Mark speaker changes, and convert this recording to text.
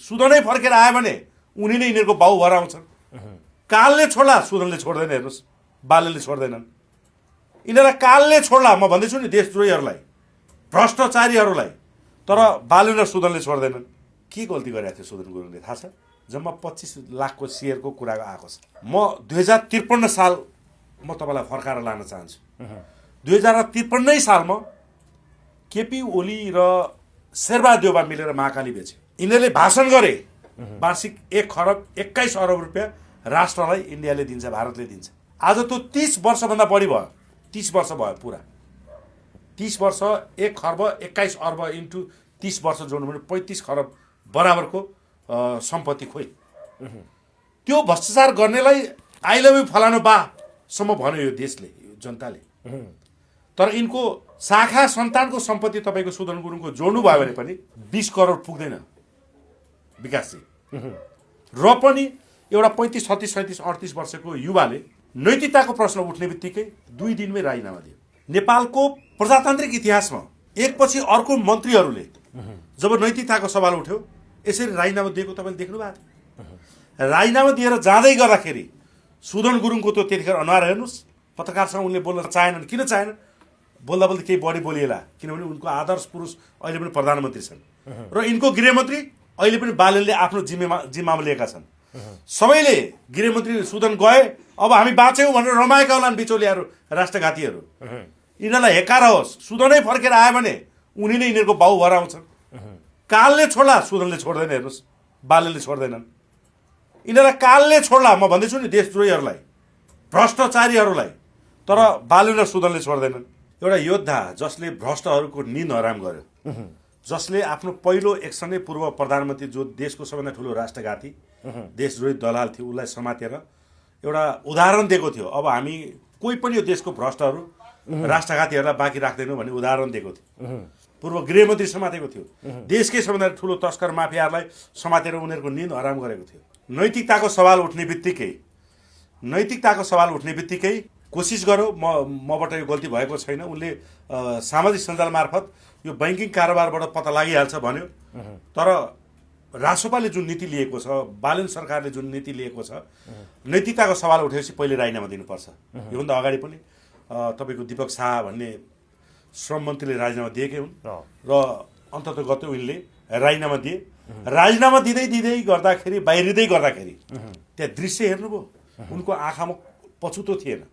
Speaker 1: सुदनै फर्केर आयो भने उनी नै यिनीहरूको बाउ भएर आउँछन्। कालले छोड्ला सुदनले छोड्दैन। हेर्नुहोस्, बालेले छोड्दैनन्। यिनीहरूलाई कालले छोड्ला, म भन्दैछु नि, देशद्रोहीहरूलाई, भ्रष्टाचारीहरूलाई। तर बालेन र सुदनले छोड्दैनन्। के गल्ती गरेको थियो सुदन गुरुङले थाहा छ? जम्मा 25 लाखको सेयरको कुरा आएको छ। म 2053 साल म तपाईँलाई फर्काएर लान चाहन्छु। 2053 सालमा केपी ओली र शेरबहादुर देउवा मिलेर महाकाली बेचे। यिनीहरूले भाषण गरे वार्षिक 1 खरब 21 अरब रुपियाँ राष्ट्रलाई इन्डियाले दिन्छ, भारतले दिन्छ। आज त्यो 30 वर्षभन्दा बढी भयो। 30 वर्ष भयो पुरा। 30 वर्ष 1 खर्ब 21 अर्ब इन्टु 30 वर्ष जोड्नु भने 35 खरब बराबरको सम्पत्ति खोइ। त्यो भ्रष्टाचार गर्नेलाई आई लभ यु फलानु बासम्म भन्यो यो देशले, यो जनताले। तर यिनको शाखा सन्तानको सम्पत्ति तपाईँको सुदन गुरुङको जोड्नु भयो भने पनि 20 करोड पुग्दैन विकासजी। र पनि एउटा 35, 36, 37, 38 वर्षको युवाले नैतिकताको प्रश्न उठ्ने बित्तिकै 2 दिनमै राजीनामा दियो। नेपालको प्रजातान्त्रिक इतिहासमा एकपछि अर्को मन्त्रीहरूले जब नैतिकताको सवाल उठ्यो यसरी राजीनामा दिएको तपाईँले देख्नु भएको थियो। राजीनामा दिएर जाँदै गर्दाखेरि सुदन गुरुङको त्यो त्यतिखेर अनुहार हेर्नुहोस्। पत्रकारसँग उनले बोल्न चाहेनन्। किन चाहेनन्? बोल्दा बोल्दा केही बढी बोलिएला, किनभने उनको आदर्श पुरुष अहिले पनि प्रधानमन्त्री छन् र यिनको गृहमन्त्री अहिले पनि बालेनले आफ्नो जिम्मामा लिएका छन्। सबैले गृहमन्त्री सुदन गए, अब हामी बाँच्यौँ भनेर रमाएका होलान् बिचौलियाहरू, राष्ट्रघातीहरू। यिनीहरूलाई हेकार होस्, सुदनै फर्केर आयो भने उनी नै यिनीहरूको बाउ भएर आउँछन्। कालले छोड्ला सुदनले छोड्दैन। हेर्नुहोस्, बालेले छोड्दैनन्। यिनीहरूलाई कालले छोड्ला, म भन्दैछु नि, देशद्रोहीहरूलाई, भ्रष्टाचारीहरूलाई। तर बालेन र सुदनले छोड्दैनन्। एउटा योद्धा जसले भ्रष्टहरूको निन्द हराम गर्यो, जसले आफ्नो पहिलो एक्सनै पूर्व प्रधानमन्त्री जो देशको सबैभन्दा ठुलो राष्ट्रघाती देशद्रोही दलाल थियो उसलाई समातेर एउटा उदाहरण दिएको थियो। अब हामी कोही पनि यो देशको भ्रष्टहरू राष्ट्रघातीहरूलाई बाँकी राख्दैनौँ भन्ने उदाहरण दिएको थियो। पूर्व गृहमन्त्री समातेको थियो। देशकै सबैभन्दा ठुलो तस्कर माफियाहरूलाई समातेर उनीहरूको निन्द हराम गरेको थियो। नैतिकताको सवाल उठ्ने बित्तिकै कोसिस गर्यो मबाट यो गल्ती भएको छैन। उनले सामाजिक सञ्जाल मार्फत यो बैंकिङ कारोबारबाट पत्ता लागिहाल्छ भन्यो। तर रासोपाले जुन नीति लिएको छ, बालेन सरकारले जुन नीति लिएको छ, नैतिकताको सवाल उठेपछि पहिले राजीनामा दिनुपर्छ। योभन्दा अगाडि पनि तपाईँको दीपक शाह भन्ने श्रम मन्त्रीले राजीनामा दिएकै हुन् र अन्तत गते उनले राजीनामा दिए। राजीनामा दिँदै गर्दाखेरि, बाहिरिँदै गर्दाखेरि त्यहाँ दृश्य हेर्नुभयो, उनको आँखामा पछुतो थिएन।